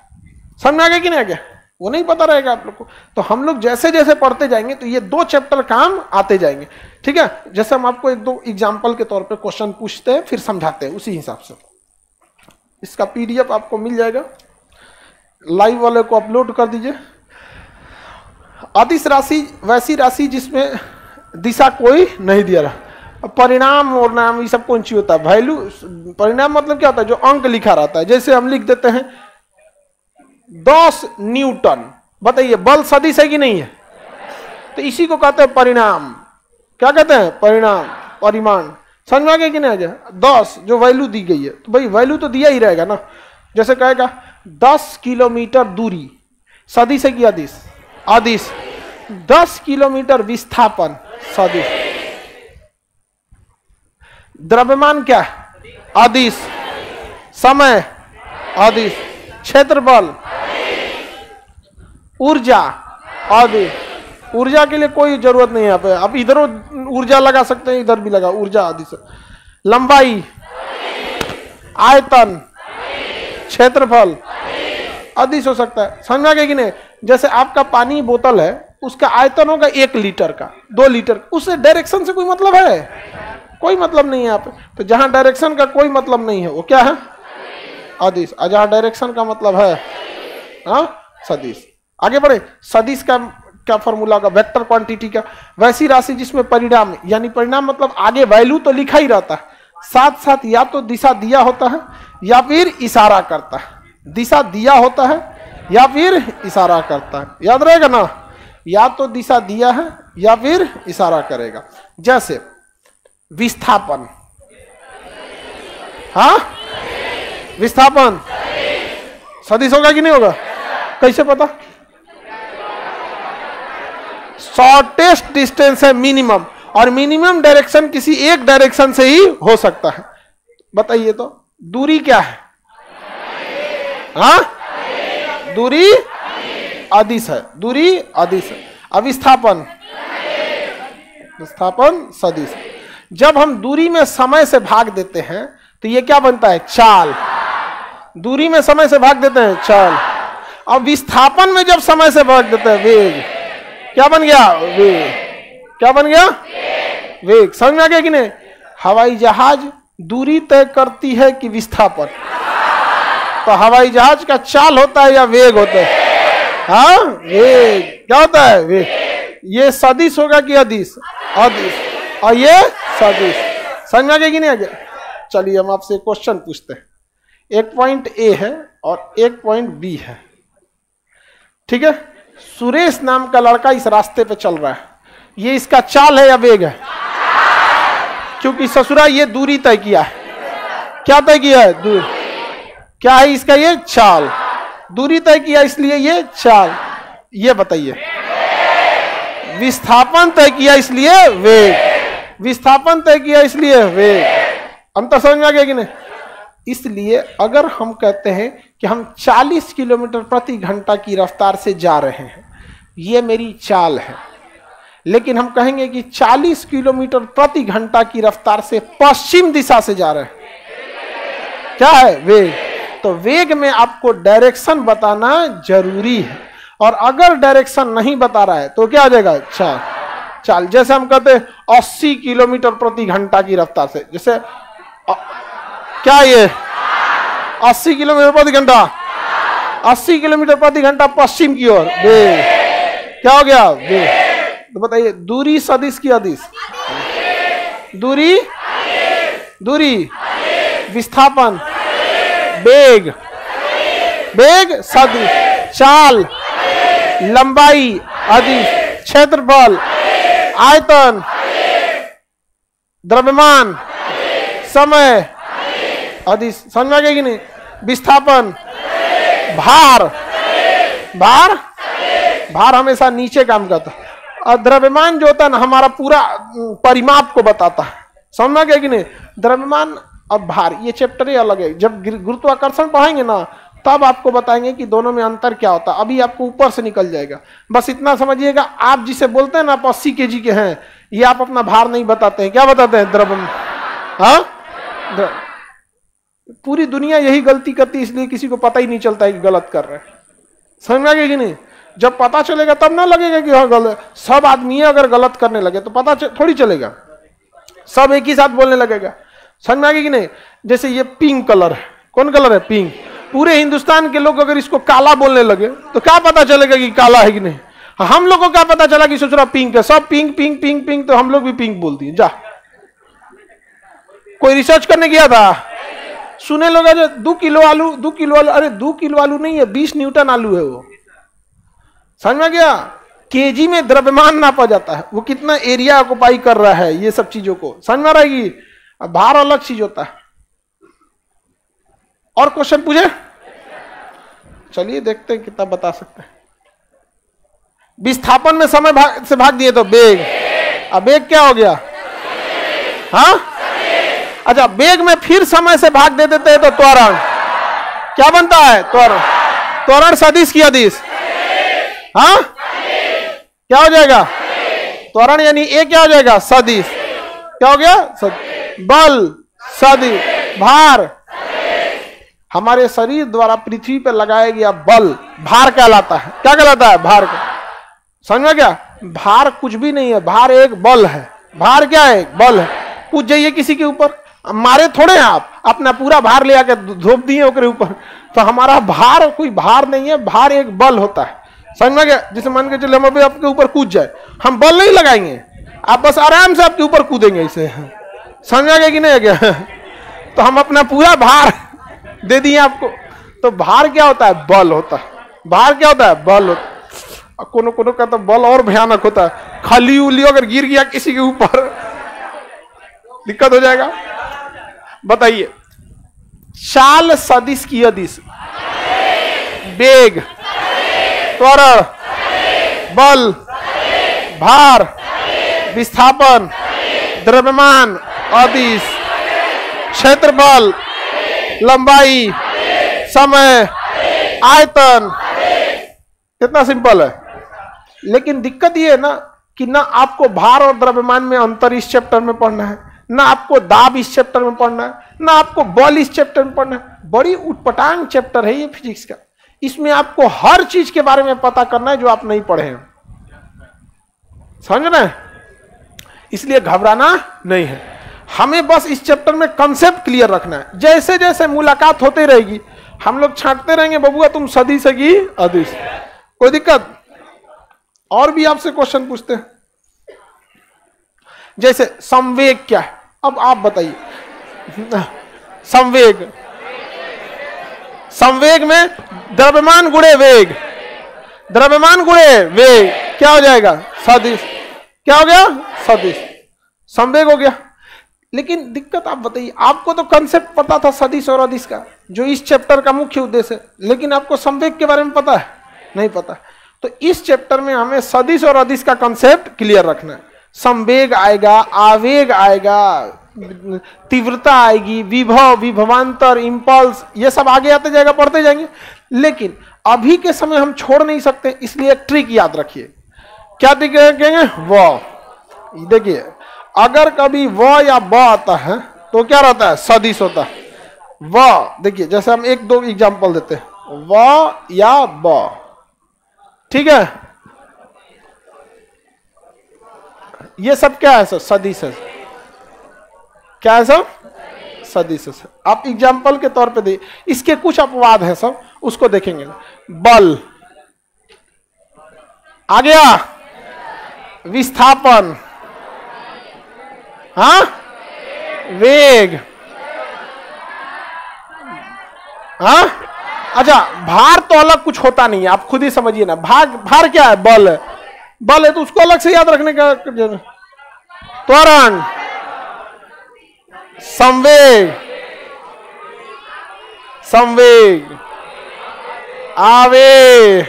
[SPEAKER 1] समझ में आ गया कि नहीं आ गया? वो नहीं पता रहेगा आप लोग को। तो हम लोग जैसे जैसे पढ़ते जाएंगे तो ये 2 चैप्टर काम आते जाएंगे, ठीक है? जैसे हम आपको 1-2 एग्जाम्पल के तौर पे क्वेश्चन पूछते हैं, फिर समझाते हैं उसी हिसाब से। इसका PDF आपको मिल जाएगा, लाइव वाले को अपलोड कर दीजिए। अदिश राशि वैसी राशि जिसमें दिशा कोई नहीं दिया रहा। परिणाम और नाम ये सब कौन सी होता है? वैल्यू। परिणाम मतलब क्या होता है? जो अंक लिखा रहता है। जैसे हम लिख देते हैं 10 न्यूटन, बताइए बल सदिश है कि नहीं है? तो इसी को कहते हैं परिणाम। क्या कहते हैं? परिणाम, परिमाण। समझ में आ गया कि नहीं आ गया? 10 जो वैल्यू दी गई है, तो भाई वैल्यू तो दिया ही रहेगा ना। जैसे कहेगा 10 किलोमीटर दूरी, सदिश है कि अदिश? अदिश। 10 किलोमीटर विस्थापन, सदिश। द्रव्यमान क्या है? अदिश। समय, अदिश। क्षेत्रफल, ऊर्जा, अदिश। ऊर्जा के लिए कोई जरूरत नहीं है यहाँ पे, आप इधर ऊर्जा लगा सकते हैं, इधर भी लगा ऊर्जा, अदिश। लंबाई, आयतन, क्षेत्रफल, अदिश हो सकता है। समझ में आ गया कि नहीं? जैसे आपका पानी बोतल है, उसका आयतन होगा 1 लीटर का, 2 लीटर, उससे डायरेक्शन से कोई मतलब है? कोई मतलब नहीं है यहाँ पे। तो जहां डायरेक्शन का कोई मतलब नहीं है वो क्या है? अदिश। और जहां डायरेक्शन का मतलब है सदिश। आगे बढ़े। सदिश का क्या फॉर्मूला का? वेक्टर क्वांटिटी का। वैसी राशि जिसमें परिणाम, यानी परिणाम मतलब आगे वैल्यू तो लिखा ही रहता है, साथ साथ या तो दिशा दिया होता है या फिर इशारा करता है। दिशा दिया होता है या फिर इशारा करता है, याद रहेगा ना? या तो दिशा दिया है या फिर इशारा करेगा। जैसे विस्थापन, हाँ विस्थापन सदिश होगा कि नहीं होगा? कैसे पता? शॉर्टेस्ट डिस्टेंस है मिनिमम, और मिनिमम डायरेक्शन किसी एक डायरेक्शन से ही हो सकता है। बताइए तो दूरी क्या है? हाँ दूरी अदिश है, दूरी अदिश है। अब विस्थापन, विस्थापन सदिश। जब हम दूरी में समय से भाग देते हैं तो ये क्या बनता है? चाल। दूरी में समय से भाग देते हैं, चाल। अब विस्थापन में जब समय से भाग देते हैं, वेग। क्या बन गया? वेग। क्या बन गया? वेग। समझ में आ गया कि नहीं? हवाई जहाज दूरी तय करती है कि विस्थापन? तो हवाई जहाज का चाल होता है या वेग होता है? हाँ वेग। क्या होता है? वेग। ये सदिश होगा कि अदिश? अदिश। और ये सदिश। समझ में आ गया कि नहीं आ गया? चलिए हम आपसे क्वेश्चन पूछते हैं। एक पॉइंट ए है और एक पॉइंट बी है, ठीक है? सुरेश नाम का लड़का इस रास्ते पे चल रहा है, ये इसका चाल है या वेग है? क्योंकि ससुरा ये दूरी तय किया है। क्या तय किया है? दूरी। क्या है इसका? ये चाल। दूरी तय किया इसलिए ये चाल। ये बताइए। विस्थापन तय किया इसलिए वेग। विस्थापन तय किया इसलिए वेग। अंतर समझ में आ गया कि नहीं? इसलिए अगर हम कहते हैं कि हम 40 किलोमीटर प्रति घंटा की रफ्तार से जा रहे हैं, ये मेरी चाल है, लेकिन हम कहेंगे कि 40 किलोमीटर प्रति घंटा की रफ्तार से पश्चिम दिशा से जा रहे हैं, क्या है? वेग। तो वेग में आपको डायरेक्शन बताना जरूरी है, और अगर डायरेक्शन नहीं बता रहा है तो क्या आ जाएगा? चाल। चाल। जैसे हम कहते हैं 80 किलोमीटर प्रति घंटा की रफ्तार से, जैसे क्या ये 80 किलोमीटर प्रति घंटा, 80 किलोमीटर प्रति घंटा पश्चिम की ओर, वेग। क्या हो गया? वेग। तो बताइए दूरी सदिश की अदिश? दूरी, दूरी, विस्थापन, वेग, वेग सदिश, चाल, लंबाई अदिश, क्षेत्रफल, आयतन, द्रव्यमान, समय अदिश। समझ में आ गया कि नहीं? विस्थापन, भार, भार, भार हमेशा नीचे काम करता है, और द्रव्यमान जो होता है ना हमारा पूरा परिमाप को बताता है। समझ में आ गया कि नहीं? द्रव्यमान और भार ये चैप्टर ही अलग है। जब गुरुत्वाकर्षण पढ़ाएंगे ना तब आपको बताएंगे कि दोनों में अंतर क्या होता है। अभी आपको ऊपर से निकल जाएगा। बस इतना समझिएगा, आप जिसे बोलते हैं ना आप 80 kg के हैं, ये आप अपना भार नहीं बताते हैं। क्या बताते हैं? द्रव्यमान। हाँ पूरी दुनिया यही गलती करती है, इसलिए किसी को पता ही नहीं चलता है कि गलत कर रहे हैं। समझ में आ गया कि नहीं? जब पता चलेगा तब ना लगेगा कि हाँ गलत। सब आदमी अगर गलत करने लगे तो पता थोड़ी चलेगा, सब एक ही साथ बोलने लगेगा। समझ में आ गया कि नहीं? जैसे ये पिंक कलर है, कौन कलर है? पिंक। पूरे हिंदुस्तान के लोग अगर इसको काला बोलने लगे तो क्या पता चलेगा कि काला है कि नहीं? हम लोगों को क्या पता चला कि सोच रहा पिंक है, सब पिंक पिंक पिंक पिंक, तो हम लोग भी पिंक बोलती है। जा, कोई रिसर्च करने गया था? सुने लोग 2 किलो आलू, 2 किलो आलू, अरे 2 किलो आलू नहीं है, 20 न्यूटन आलू है वो। समझ में गया? केजी में द्रव्यमान नापा जाता है, वो कितना एरिया ऑक्युपाई कर रहा है, ये सब चीजों को समझ में आएगी। भार अलग चीज होता है। और क्वेश्चन पूछे? चलिए देखते हैं कितना बता सकते हैं। विस्थापन में समय से भाग दिए तो बेग, अब बेग क्या हो गया? हाँ, अच्छा, बेग में फिर समय से भाग दे देते हैं तो त्वरण क्या बनता है? त्वरण। त्वरण सदिश की अदिश? हाँ, क्या हो जाएगा? त्वरण यानी ए क्या हो जाएगा? सदिश। क्या हो गया? बल सदिश। भार, हमारे शरीर द्वारा पृथ्वी पर लगाया गया बल भार कहलाता है। क्या कहलाता है? भार। समझ में क्या? भार कुछ भी नहीं है, भार एक बल है। भार क्या है? बल है। कूद जाइए किसी के ऊपर, मारे थोड़े हैं आप, अपना पूरा भार ले आके धोप दिए ओकरे ऊपर, तो हमारा भार कोई भार नहीं है, भार एक बल होता है। समझ में गया? जैसे मान के चले हम अभी आपके ऊपर कूद जाए, हम बल नहीं लगाएंगे, आप बस आराम से आपके ऊपर कूदेंगे इसे। समझ में गया कि नहीं गया? तो हम अपना पूरा भार दे दिए आपको। तो भार क्या होता है? बल होता है। भार क्या होता है? बल होता है। कोनो कोनो का तो बल और भयानक होता है, खली उली अगर गिर गया किसी के ऊपर दिक्कत हो जाएगा। बताइए, चाल सदिश की अदिश? बेग, त्वरण, बल, भार, विस्थापन, द्रव्यमान, अदिश, क्षेत्रफल, लंबाई, समय, आयतन। कितना सिंपल है। लेकिन दिक्कत ये है ना कि ना आपको भार और द्रव्यमान में अंतर इस चैप्टर में पढ़ना है, ना आपको दाब इस चैप्टर में पढ़ना है, ना आपको बल इस चैप्टर में पढ़ना है। बड़ी उटपटांग चैप्टर है ये फिजिक्स का। इसमें आपको हर चीज के बारे में पता करना है जो आप नहीं पढ़े हैं। समझ रहे हैं? इसलिए घबराना नहीं है, हमें बस इस चैप्टर में कंसेप्ट क्लियर रखना है। जैसे जैसे मुलाकात होती रहेगी हम लोग छांटते रहेंगे, बबुआ तुम सदिश की अदिश। कोई दिक्कत? और भी आपसे क्वेश्चन पूछते हैं, जैसे संवेग क्या है? अब आप बताइए। संवेग, संवेग में द्रव्यमान गुणे वेग, द्रव्यमान गुणे वेग क्या हो जाएगा? सदिश। क्या हो गया? सदिश। संवेग हो गया। लेकिन दिक्कत आप बताइए, आपको तो कंसेप्ट पता था सदिश और अदिश का, जो इस चैप्टर का मुख्य उद्देश्य है, लेकिन आपको संवेग के बारे में पता है? नहीं पता। तो इस चैप्टर में हमें सदिश और अदिश का कंसेप्ट क्लियर रखना है। संवेग आएगा, आवेग आएगा, तीव्रता आएगी, विभव, विभवांतर, इंपल्स, ये सब आगे आते जाएगा, पढ़ते जाएंगे। लेकिन अभी के समय हम छोड़ नहीं सकते, इसलिए एक ट्रिक याद रखिए। क्या ट्रिक कहेंगे? व। देखिए, अगर कभी व या ब आता है तो क्या रहता है? सदिश होता है। व, देखिए जैसे हम एक दो एग्जांपल देते हैं, व या ब, ठीक है? ये सब क्या है सर? सदिश है। क्या है सब? सदिश है। आप एग्जांपल के तौर पे दे, इसके कुछ अपवाद हैं सब, उसको देखेंगे। बल आ गया, विस्थापन, हाँ, वेग, हाँ, अच्छा, भार तो अलग कुछ होता नहीं है, आप खुद ही समझिए ना। भार क्या है? बल है। बल है तो उसको अलग से याद रखने का। त्वरण, संवेग, संवेग, आवेग,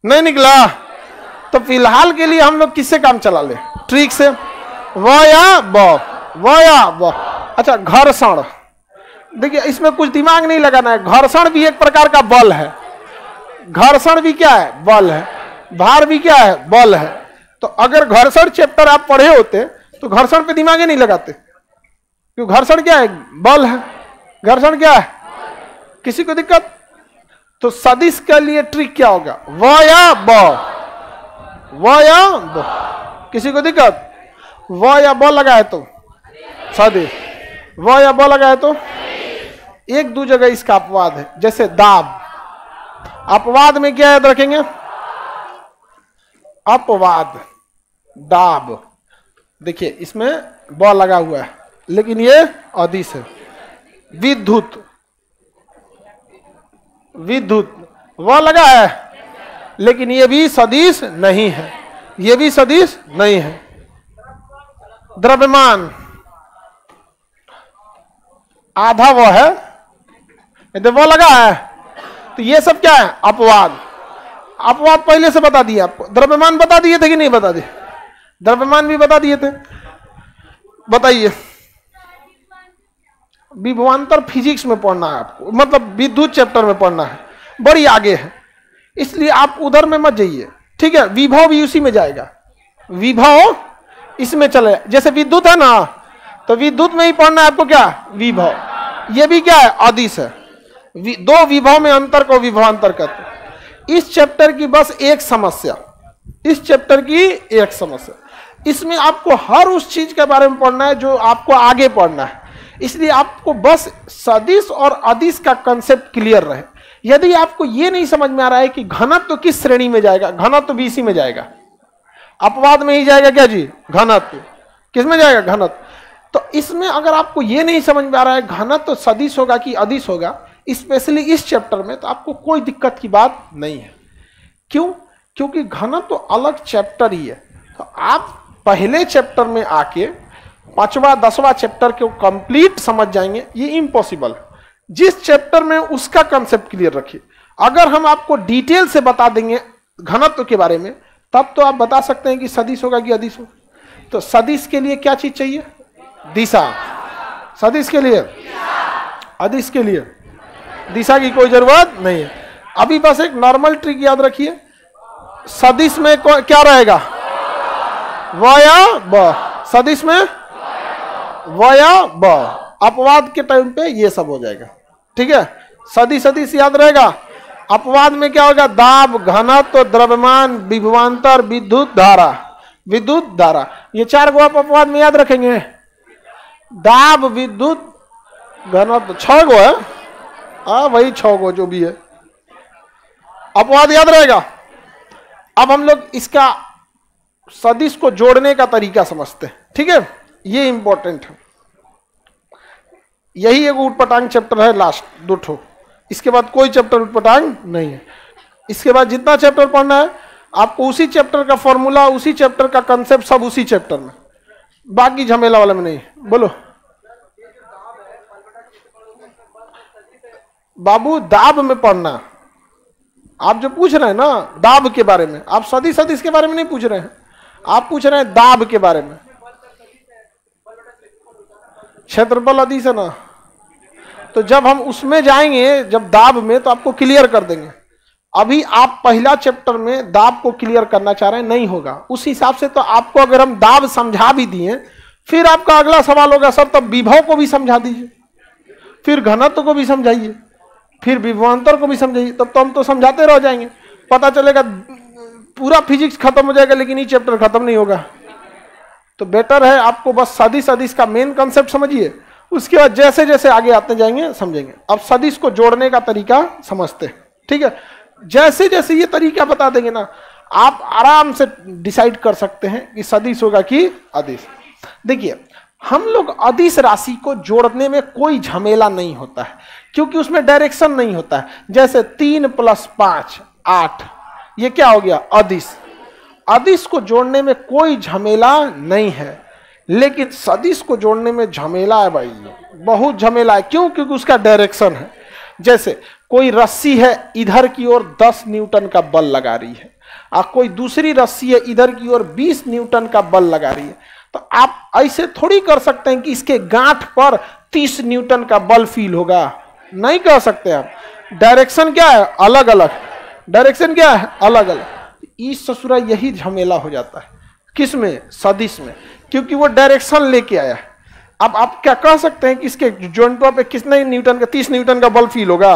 [SPEAKER 1] नहीं निकला तो फिलहाल के लिए हम लोग किससे काम चला ले? ट्रिक से। व या ब, व या ब। अच्छा, घर्षण, देखिए इसमें कुछ दिमाग नहीं लगाना है। घर्षण भी एक प्रकार का बल है। घर्षण भी क्या है? बल है। भार भी क्या है? बल है। तो अगर घर्षण चैप्टर आप पढ़े होते तो घर्षण पे दिमाग ही नहीं लगाते, क्योंकि घर्षण क्या है? बल है। घर्षण क्या है? किसी को दिक्कत? तो सदिश के लिए ट्रिक क्या होगा? व या ब, व या ब। किसी को दिक्कत? व या ब लगाए तो सदिश, व या ब लगाए तो। एक दो जगह इसका अपवाद है, जैसे दाब। अपवाद में क्या याद रखेंगे? अपवाद, दाब। देखिए इसमें ब लगा हुआ है लेकिन ये अदिश है। विद्युत, विद्युत वह लगा है लेकिन ये भी सदिश नहीं है, ये भी सदिश नहीं है। द्रव्यमान, आधा वह है, यदि वह लगा है तो ये सब क्या है? अपवाद। अपवाद पहले से बता दिया आपको। द्रव्यमान बता दिए थे कि नहीं बता दिए? द्रव्यमान भी बता दिए थे। बताइए, विभवांतर फिजिक्स में पढ़ना है आपको, मतलब विद्युत चैप्टर में पढ़ना है, बड़ी आगे है, इसलिए आप उधर में मत जाइए, ठीक है? विभव भी उसी में जाएगा, विभव इसमें चले। जैसे विद्युत है ना, तो विद्युत में ही पढ़ना है आपको क्या? विभव। ये भी क्या है? अदिश है। दो विभव में अंतर को विभवांतर कहते हैं। इस चैप्टर की बस एक समस्या, इस चैप्टर की एक समस्या, इसमें आपको हर उस चीज के बारे में पढ़ना है जो आपको आगे पढ़ना है, इसलिए आपको बस सदिश और अदिश का कंसेप्ट क्लियर रहे। यदि आपको यह नहीं समझ में आ रहा है कि घनत्व तो किस श्रेणी में जाएगा, घनत्व तो बीसी में जाएगा, अपवाद में ही जाएगा क्या जी? घनत्व किस में जाएगा? घनत्व। तो इसमें अगर आपको यह नहीं समझ में आ रहा है घनत्व तो सदिश होगा कि अदिश होगा, स्पेशली इस चैप्टर में, तो आपको कोई दिक्कत की बात नहीं है। क्यों? क्योंकि घनत्व तो अलग चैप्टर ही है। तो आप पहले चैप्टर में आके 5वां 10वां चैप्टर को कंप्लीट समझ जाएंगे, ये इम्पॉसिबल। जिस चैप्टर में उसका कंसेप्ट क्लियर रखिए। अगर हम आपको डिटेल से बता देंगे घनत्व के बारे में, तब तो आप बता सकते हैं कि सदिश होगा कि अदिश होगा। तो सदिश के लिए क्या चीज चाहिए? दिशा। सदिश के लिए, अदिश के लिए दिशा की कोई जरूरत नहीं है। अभी बस एक नॉर्मल ट्रिक याद रखिए, सदिश में क्या रहेगा? व या ब। सदिश में व या ब। अपवाद के टाइम पे ये सब हो जाएगा, ठीक है? सदिश सदिश याद रहेगा। अपवाद में क्या होगा? दाब, घनत्व, द्रव्यमान, विभवांतर, विद्युत धारा। विद्युत धारा, ये 4 को आप अपवाद में याद रखेंगे। दाब, विद्युत, घनत्व, 6 को है, वही 6 को जो भी है, अपवाद याद रहेगा। अब हम लोग इसका सदिश को जोड़ने का तरीका समझते हैं, ठीक है? ये इंपॉर्टेंट है। यही एक उटपटांग चैप्टर है, लास्ट 2 ठो। इसके बाद कोई चैप्टर उटपटांग नहीं है। इसके बाद जितना चैप्टर पढ़ना है आपको उसी चैप्टर का फॉर्मूला, उसी चैप्टर का कंसेप्ट, सब उसी चैप्टर में, बाकी झमेला वाला में नहीं। बोलो बाबू, दाब में पढ़ना। आप जो पूछ रहे हैं ना दाब के बारे में, आप सदिश सदिश के बारे में नहीं पूछ रहे हैं, आप पूछ रहे हैं दाब के बारे में। क्षेत्रफल अदिश है ना, तो जब हम उसमें जाएंगे, जब दाब में, तो आपको क्लियर कर देंगे। अभी आप पहला चैप्टर में दाब को क्लियर करना चाह रहे हैं, नहीं होगा। उस हिसाब से तो आपको अगर हम दाब समझा भी दिए, फिर आपका अगला सवाल होगा सर तब विभव को भी समझा दीजिए, फिर घनत्व को भी समझाइए, फिर विभवांतर को भी समझाइए। तब तो हम तो समझाते रह जाएंगे, पता चलेगा पूरा फिजिक्स खत्म हो जाएगा लेकिन ये चैप्टर खत्म नहीं होगा। तो बेटर है आपको बस सदिश सदिश का मेन कंसेप्ट समझिए, उसके बाद जैसे जैसे आगे आते जाएंगे समझेंगे। अब सदिश को जोड़ने का तरीका समझते हैं, ठीक है? जैसे जैसे ये तरीका बता देंगे ना, आप आराम से डिसाइड कर सकते हैं कि सदिश होगा कि अदिश। देखिए, हम लोग अदिश राशि को जोड़ने में कोई झमेला नहीं होता है, क्योंकि उसमें डायरेक्शन नहीं होता है। जैसे 3 + 5 8, ये क्या हो गया? अदिश। अदिश को जोड़ने में कोई झमेला नहीं है, लेकिन सदिश को जोड़ने में झमेला है भाई, बहुत झमेला है। क्यों? क्योंकि उसका डायरेक्शन है। जैसे कोई रस्सी है, इधर की ओर 10 न्यूटन का बल लगा रही है, और कोई दूसरी रस्सी है, इधर की ओर 20 न्यूटन का बल लगा रही है। तो आप ऐसे थोड़ी कर सकते हैं कि इसके गांठ पर 30 न्यूटन का बल फील होगा, नहीं कर सकते आप। डायरेक्शन क्या है? अलग अलग। डायरेक्शन क्या है? अलग अलग। इस ससुरा यही झमेला हो जाता है, किस में? सदिश में, क्योंकि वो डायरेक्शन लेके आया है। अब आप क्या कह सकते हैं कि इसके जॉइंटों पे कितने न्यूटन का, 30 न्यूटन का बल फील होगा?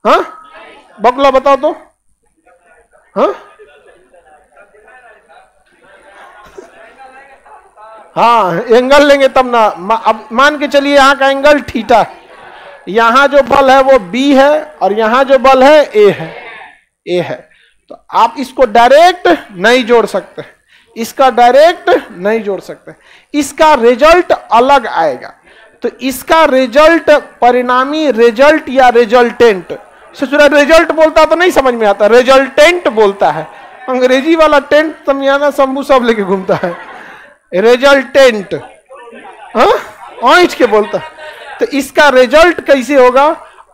[SPEAKER 1] हाँ, बकला बताओ तो। हाँ हाँ, एंगल लेंगे तब ना। अब मान के चलिए यहाँ का एंगल थीटा है, यहाँ जो बल है वो बी है, और यहाँ जो बल है ए है। ए है, तो आप इसको डायरेक्ट नहीं जोड़ सकते, इसका डायरेक्ट नहीं जोड़ सकते, इसका रिजल्ट अलग आएगा। तो इसका रिजल्ट परिणामी रिजल्ट या रिजल्टेंट, ससुरा रिजल्ट बोलता तो नहीं समझ में आता, रिजल्टेंट बोलता है। अंग्रेजी वाला टेंट तमियाना शंभू सब लेके घूमता है, रिजल्टेंट के बोलता है। तो इसका रिजल्ट कैसे होगा,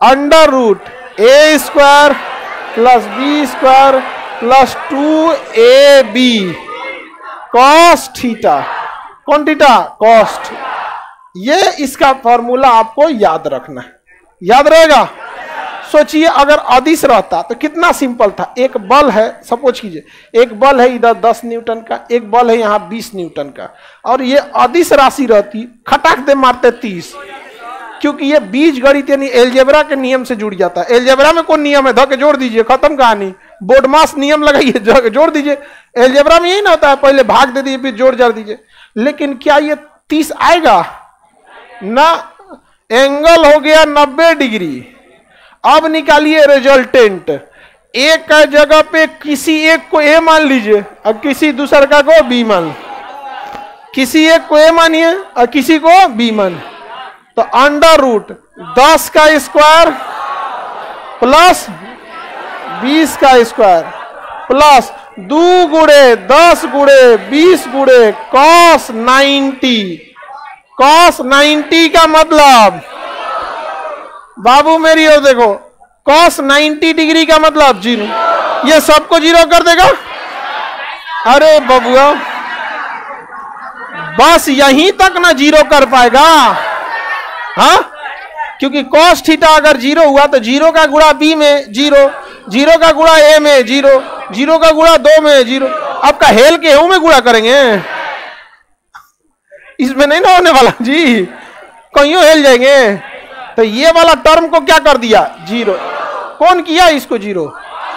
[SPEAKER 1] under root a square plus b square plus 2ab cos theta, कौन थीटा, कॉस। ये इसका फॉर्मूला आपको याद रखना है, याद रहेगा। सोचिए अगर अदिश रहता तो कितना सिंपल था, एक बल है, सपोज कीजिए एक बल है इधर 10 न्यूटन का, एक बल है यहाँ 20 न्यूटन का, और ये अदिश राशि रहती, खटाक दे मारते 30, क्योंकि ये बीजगणित यानी एलजेब्रा के नियम से जुड़ जाता है। एलजेब्रा में कौन नियम है, धके जोड़ दीजिए, खत्म कहानी। बोर्ड मास नियम लगाइए, जोड़ दीजिए। एलजेब्रा में यही ना होता है, पहले भाग दे दीजिए फिर जोड़ दीजिए। लेकिन क्या ये 30 आएगा ना, एंगल हो गया 90 डिग्री। अब निकालिए रिजल्टेंट, एक का जगह पे किसी एक को ए मान लीजिए और किसी दूसरे का को बी मान, किसी एक को ए मानिए और किसी को बी मान। तो अंडर रूट 10 का स्क्वायर प्लस 20 का स्क्वायर प्लस 2 गुणे 10 गुणे 20 गुणे कॉस 90। कॉस 90 का मतलब, बाबू मेरी ओर देखो, कॉस 90 डिग्री का मतलब 0। ये सबको 0 कर देगा। अरे बबुआ बस यहीं तक ना 0 कर पाएगा, हाँ, क्योंकि कॉस थीटा अगर 0 हुआ तो 0 का गुणा बी में 0, 0 का गुणा ए में 0, 0 का गुणा 2 में 0। आपका हेल के हूं में गुणा करेंगे, इसमें नहीं ना होने वाला जी, कहीं हेल जाएंगे। तो ये वाला टर्म को क्या कर दिया 0, कौन किया इसको 0,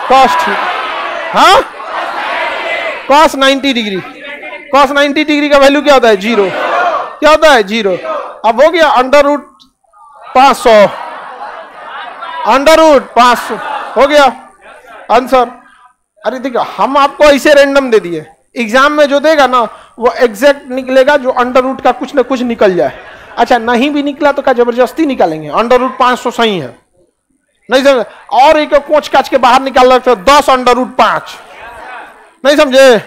[SPEAKER 1] कॉस थीटा, हाँ, कॉस 90 डिग्री। कॉस 90 डिग्री का वैल्यू क्या होता है 0, क्या होता है 0। अब हो गया अंडर रूट 500, अंडर रूट 500 हो गया आंसर। अरे देखो हम आपको ऐसे रैंडम दे दिए, एग्जाम में जो देगा ना वो एग्जैक्ट निकलेगा, जो अंडर रूट का कुछ ना कुछ निकल जाए। अच्छा नहीं भी निकला तो क्या जबरदस्ती निकालेंगे, अंडर रूट 500 सही है, नहीं समझे। और एक कोच काच के बाहर निकाल रखते 10 अंडर रूट 5, नहीं समझे,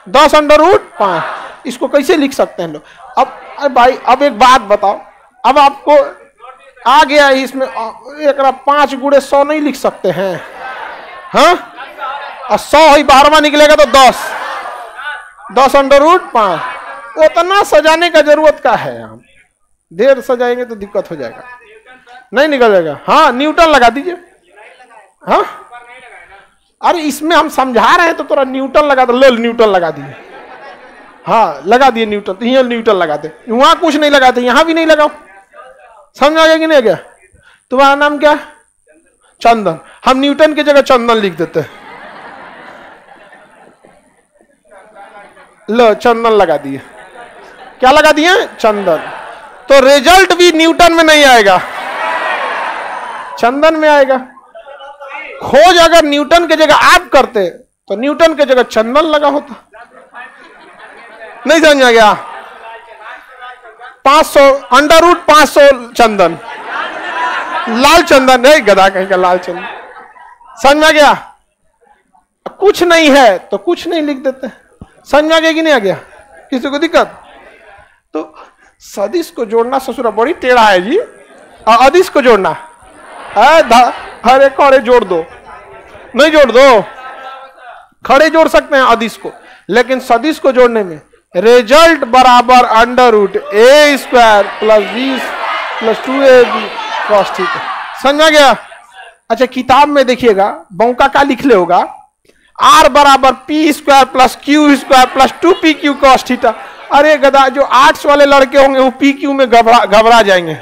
[SPEAKER 1] 10 अंडर रूट 5, इसको कैसे लिख सकते हैं लोग। अब अरे भाई अब एक बात बताओ, अब आपको आ गया इसमें एक 5 गुणे 100 नहीं लिख सकते हैं, हाँ, और 100 ही 12वां निकलेगा तो 10 अंडर रूट 5। उतना सजाने का जरूरत का है, हम देर सजाएंगे तो दिक्कत हो जाएगा, नहीं निकलेगा। हाँ न्यूटन लगा दीजिए, हाँ, अरे इसमें हम समझा रहे हैं तो थोड़ा न्यूटन लगा दो, लो न्यूटन लगा दिए, हाँ लगा दिए न्यूटन, तो यहाँ न्यूटन लगाते, वहां कुछ नहीं लगाते, यहां भी नहीं लगाओ, समझ आ गया कि नहीं गया। तुम्हारा नाम क्या, चंदन, हम न्यूटन की जगह चंदन लिख देते हैं, लो चंदन लगा दिए, क्या लगा दिए चंदन। तो रिजल्ट भी न्यूटन में नहीं आएगा, चंदन में आएगा। खोज अगर न्यूटन की जगह आप करते तो न्यूटन की जगह चंदन लगा होता, नहीं समझ आ गया। 500 अंडर रूट 500 चंदन, लाल चंदन नहीं, गधा कहीं का लाल चंदन, समझ में आ गया। कुछ नहीं है तो कुछ नहीं लिख देते, समझ में आ गया कि नहीं आ गया, किसी को दिक्कत। तो सदिश को जोड़ना ससुरा बड़ी टेढ़ा है जी, और अदिश को जोड़ना अरे खड़े जोड़ दो, नहीं जोड़ दो, खड़े जोड़ सकते हैं अदिश को, लेकिन सदिश को जोड़ने में रिजल्ट बराबर under root a square plus 20 plus 2ab cos theta, समझ आ गया। अच्छा किताब में देखिएगा बौका का लिख ले होगा, आर बराबर P square plus Q square plus 2pq cos theta. अरे गधा, जो आर्ट्स वाले लड़के होंगे वो pq में घबरा जाएंगे,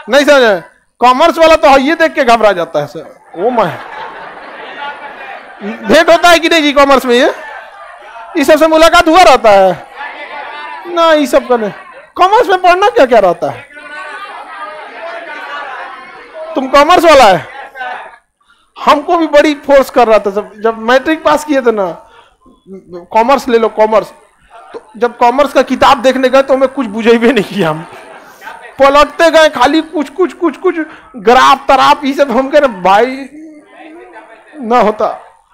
[SPEAKER 1] नहीं समझ। कॉमर्स वाला तो ये देख के घबरा जाता है सर, वो मैं भेंट होता है कि नहीं जी कॉमर्स में, ये सबसे मुलाकात हुआ रहता है ना, ये सब करने। कॉमर्स में पढ़ना क्या क्या रहता है, तुम कॉमर्स वाला है, हमको भी बड़ी फोर्स कर रहा था सब। जब मैट्रिक पास किए थे ना, कॉमर्स ले लो कॉमर्स, तो जब कॉमर्स का किताब देखने गए तो हमें कुछ बुझेबे नहीं किया, हम पलटते गए खाली कुछ कुछ कुछ कुछ ग्राफ तराफ ये सब। हम कह रहे भाई ना होता,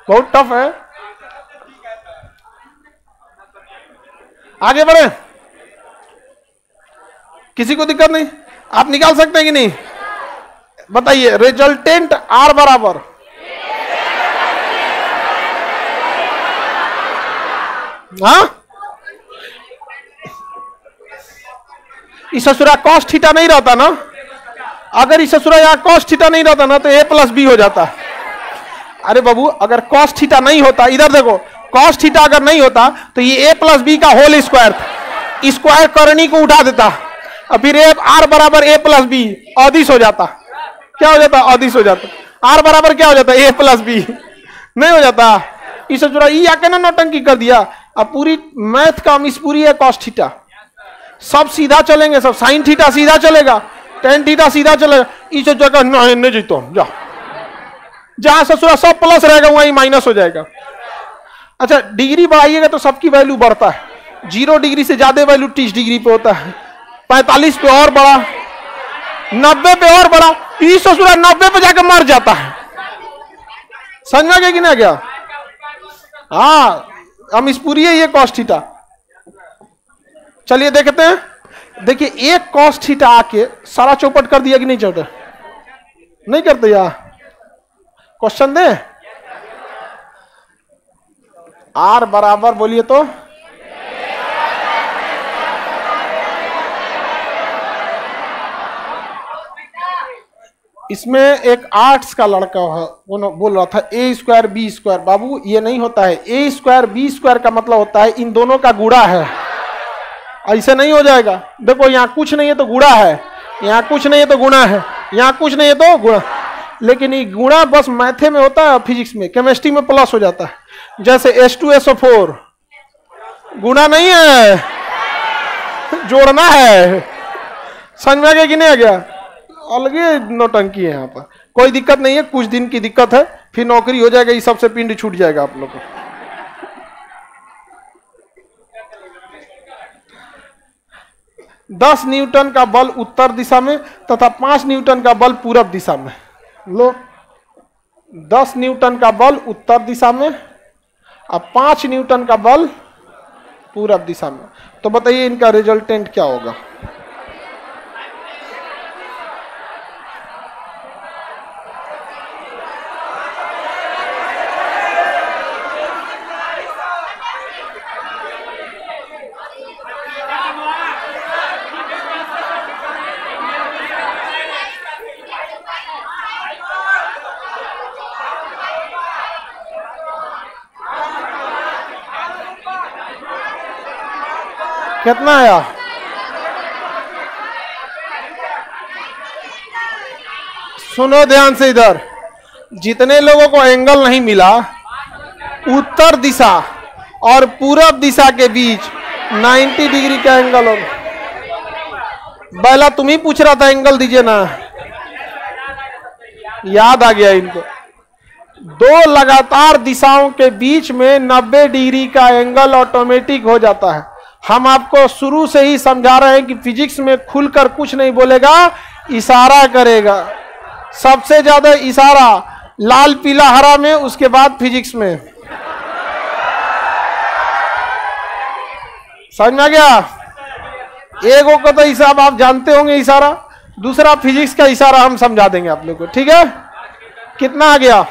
[SPEAKER 1] बहुत टफ है। आगे बढ़े, किसी को दिक्कत नहीं? आप निकाल सकते हैं कि नहीं? बताइए, रिजल्टेंट आर बराबर हाँ, इस ससुरा कॉस थीटा नहीं रहता ना, अगर इस ससुरा यहाँ कॉस थीटा नहीं रहता ना तो ए प्लस बी हो जाता। अरे बाबू, अगर कॉस थीटा नहीं होता, इधर देखो, कॉस थीटा अगर नहीं होता तो ये ए प्लस बी का होल स्क्वायर, स्क्वायर करनी को उठा देता और फिर ए आर बराबर ए प्लस बी अदिश हो जाता। क्या हो जाता? अदिश हो जाता। आर बराबर क्या हो जाता? ए प्लस बी नहीं हो जाता। इस ससुरा ई आके ना नौटंकी कर दिया। अब पूरी मैथ का मिस पूरी है कॉस थीटा, सब सीधा चलेंगे, सब साइन थीटा सीधा चलेगा, टेन थीटा सीधा चलेगा। इस जगह नहीं जीतो, जा जहां ससुरा सब प्लस रहेगा वहीं माइनस हो जाएगा। अच्छा, डिग्री बढ़ाइएगा तो सबकी वैल्यू बढ़ता है। 0 डिग्री से ज्यादा वैल्यू 30 डिग्री पे होता है, 45 पे और बढ़ा, 90 पे और बढ़ा, इस ससुरा 90 पे जाकर मर जाता है। समझ में गया कि नहीं गया? हाँ, हम इस पूरी है ये कॉस थीटा। चलिए देखते हैं। देखिए, एक कॉस थीटा आके सारा चौपट कर दिया कि नहीं? चौपट नहीं करते यार। क्वेश्चन दे, आर बराबर बोलिए तो इसमें एक आर्ट्स का लड़का है, वो बोल रहा था ए स्क्वायर बी स्क्वायर। बाबू, ये नहीं होता है। ए स्क्वायर बी स्क्वायर का मतलब होता है इन दोनों का गुणा है, ऐसे नहीं हो जाएगा। देखो, यहाँ कुछ नहीं है तो गुणा है, यहाँ कुछ नहीं है तो गुणा है, यहाँ कुछ नहीं है तो गुणा। लेकिन ये गुणा बस मैथे में होता है, फिजिक्स में, केमिस्ट्री में प्लस हो जाता है। जैसे H2SO4 गुणा नहीं है, जोड़ना है। समझ में आ गया कि नहीं आ गया? अलगे नौटंकी है यहाँ पर। कोई दिक्कत नहीं है, कुछ दिन की दिक्कत है, फिर नौकरी हो जाएगा, ये सबसे पिंड छूट जाएगा आप लोग को। दस न्यूटन का बल उत्तर दिशा में तथा 5 न्यूटन का बल पूरब दिशा में। लो, 10 न्यूटन का बल उत्तर दिशा में और 5 न्यूटन का बल पूरब दिशा में। तो बताइए इनका रिजल्टेंट क्या होगा? कितना आया? सुनो ध्यान से इधर, जितने लोगों को एंगल नहीं मिला, उत्तर दिशा और पूरब दिशा के बीच 90 डिग्री का एंगल होगा। पहला तुम ही पूछ रहा था एंगल दीजिए ना, याद आ गया इनको। दो लगातार दिशाओं के बीच में 90 डिग्री का एंगल ऑटोमेटिक हो जाता है। हम आपको शुरू से ही समझा रहे हैं कि फिजिक्स में खुलकर कुछ नहीं बोलेगा, इशारा करेगा। सबसे ज्यादा इशारा लाल पीला हरा में, उसके बाद फिजिक्स में। समझ में आ गया? एक को तो हिसाब आप जानते होंगे इशारा, दूसरा फिजिक्स का इशारा हम समझा देंगे आप लोग को, ठीक है? कितना आ गया?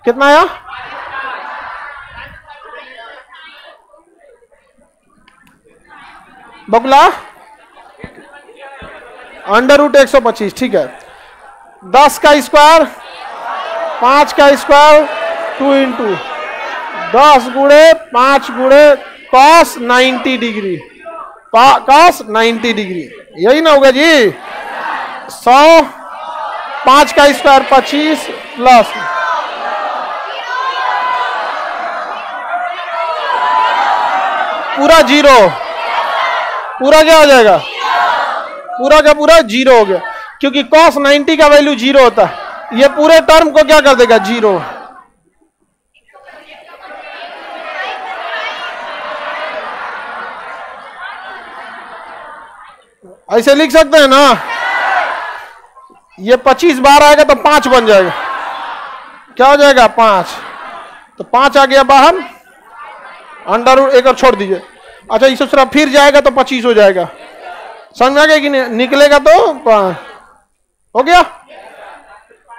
[SPEAKER 1] कितना आया? बबला √125, ठीक है। 10 का स्क्वायर 5 का स्क्वायर 2 इंटू 10 गुणे 5 गुणे cos 90 डिग्री, cos 90 डिग्री, यही ना होगा जी? 100, 5 का स्क्वायर 25 प्लस पूरा 0, पूरा क्या हो जाएगा? पूरा का पूरा 0 हो गया। क्योंकि cos 90 का वैल्यू 0 होता है, ये पूरे टर्म को क्या कर देगा 0। ऐसे लिख सकते हैं ना, ये 25 बार आएगा तो 5 बन जाएगा, क्या हो जाएगा 5, तो 5 आ गया बाहर, अंडर रूट एक और छोड़ दीजिए। अच्छा इस दूसरा फिर जाएगा तो 25 हो जाएगा, समझ में आ गया कि नहीं, निकलेगा तो हो गया।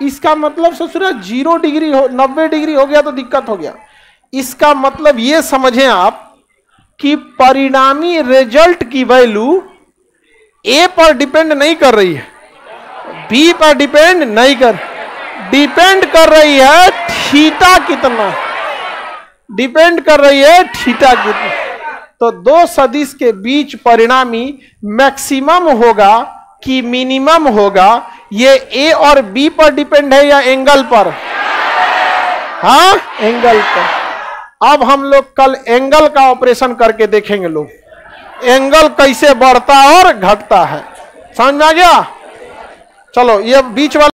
[SPEAKER 1] इसका मतलब ससुरा 0 डिग्री हो 90 डिग्री हो गया तो दिक्कत हो गया। इसका मतलब ये समझें आप कि परिणामी रिजल्ट की वैल्यू ए पर डिपेंड नहीं कर रही है, बी पर डिपेंड नहीं डिपेंड कर रही है थीटा कितना, डिपेंड कर रही है थीटा कितना। तो दो सदिश के बीच परिणामी मैक्सिमम होगा कि मिनिमम होगा, ये ए और बी पर डिपेंड है या एंगल पर? हाँ एंगल पर। अब हम लोग कल एंगल का ऑपरेशन करके देखेंगे लोग, एंगल कैसे बढ़ता और घटता है, समझ में आ गया। चलो ये बीच वाला